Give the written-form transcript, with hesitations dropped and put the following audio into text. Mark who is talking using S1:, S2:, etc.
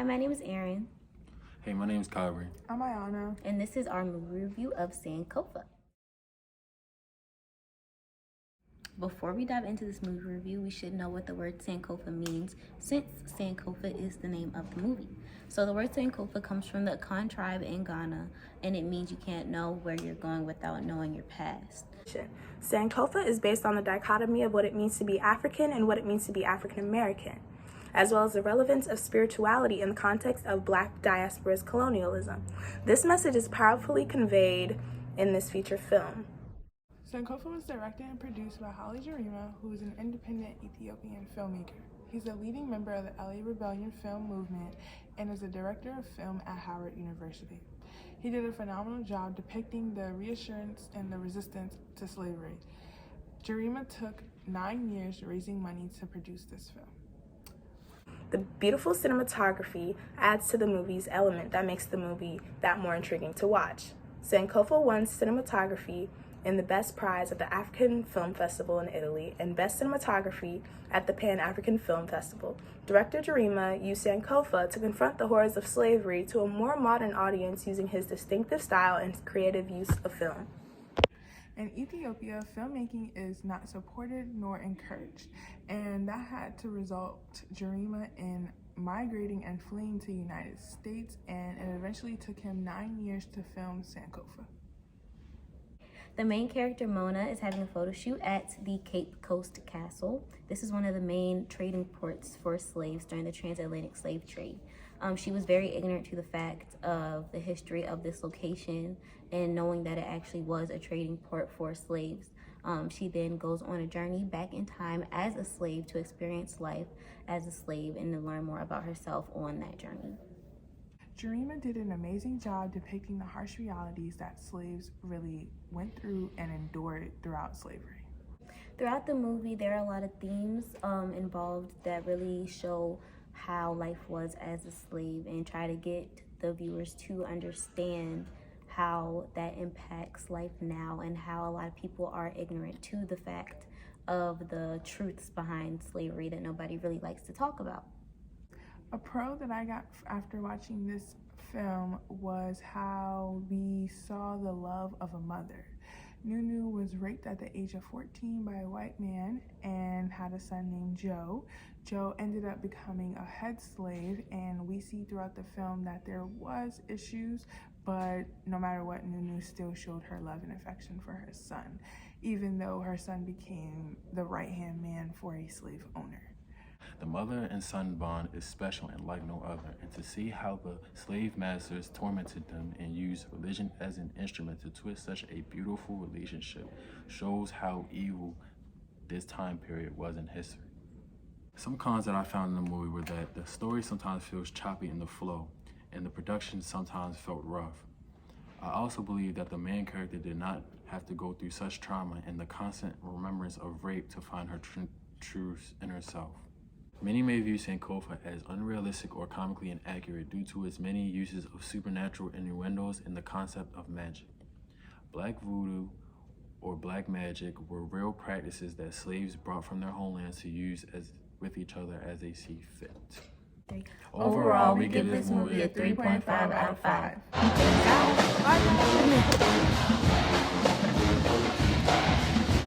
S1: Hi, my name is Erin.
S2: Hey, my name is Kyrie.
S3: I'm Ayana.
S1: And this is our movie review of Sankofa. Before we dive into this movie review, we should know what the word Sankofa means, since Sankofa is the name of the movie. So the word Sankofa comes from the Akan tribe in Ghana, and it means you can't know where you're going without knowing your past.
S3: Sankofa is based on the dichotomy of what it means to be African and what it means to be African American, as well as the relevance of spirituality in the context of Black diaspora's colonialism. This message is powerfully conveyed in this feature film.
S4: Sankofa was directed and produced by Haile Gerima, who is an independent Ethiopian filmmaker. He's a leading member of the LA Rebellion film movement and is a director of film at Howard University. He did a phenomenal job depicting the reassurance and the resistance to slavery. Gerima took 9 years raising money to produce this film.
S3: The beautiful cinematography adds to the movie's element that makes the movie that more intriguing to watch. Sankofa won cinematography in the Best Prize at the African Film Festival in Italy and Best Cinematography at the Pan-African Film Festival. Director Gerima used Sankofa to confront the horrors of slavery to a more modern audience using his distinctive style and creative use of film.
S4: In Ethiopia, filmmaking is not supported nor encouraged, and that had to result Gerima in migrating and fleeing to the United States, and it eventually took him 9 years to film Sankofa.
S1: The main character, Mona, is having a photo shoot at the Cape Coast Castle. This is one of the main trading ports for slaves during the transatlantic slave trade. She was very ignorant to the fact of the history of this location and knowing that it actually was a trading port for slaves. She then goes on a journey back in time as a slave to experience life as a slave and to learn more about herself on that journey.
S4: Gerima did an amazing job depicting the harsh realities that slaves really went through and endured throughout slavery.
S1: Throughout the movie, there are a lot of themes involved that really show how life was as a slave and try to get the viewers to understand how that impacts life now and how a lot of people are ignorant to the fact of the truths behind slavery that nobody really likes to talk about.
S4: A pro that I got after watching this film was how we saw the love of a mother. Nunu was raped at the age of 14 by a white man and had a son named Joe. Joe ended up becoming a head slave, and we see throughout the film that there was issues, but no matter what, Nunu still showed her love and affection for her son, even though her son became the right-hand man for a slave owner.
S2: The mother and son bond is special and like no other, and to see how the slave masters tormented them and used religion as an instrument to twist such a beautiful relationship shows how evil this time period was in history. Some cons that I found in the movie were that the story sometimes feels choppy in the flow, and the production sometimes felt rough. I also believe that the main character did not have to go through such trauma and the constant remembrance of rape to find her true inner self. Many may view Sankofa as unrealistic or comically inaccurate due to its many uses of supernatural innuendos and the concept of magic. Black voodoo or black magic were real practices that slaves brought from their homelands to use with each other as they see fit.
S1: Overall, we give this movie a 3.5 out of 5.
S4: Bye.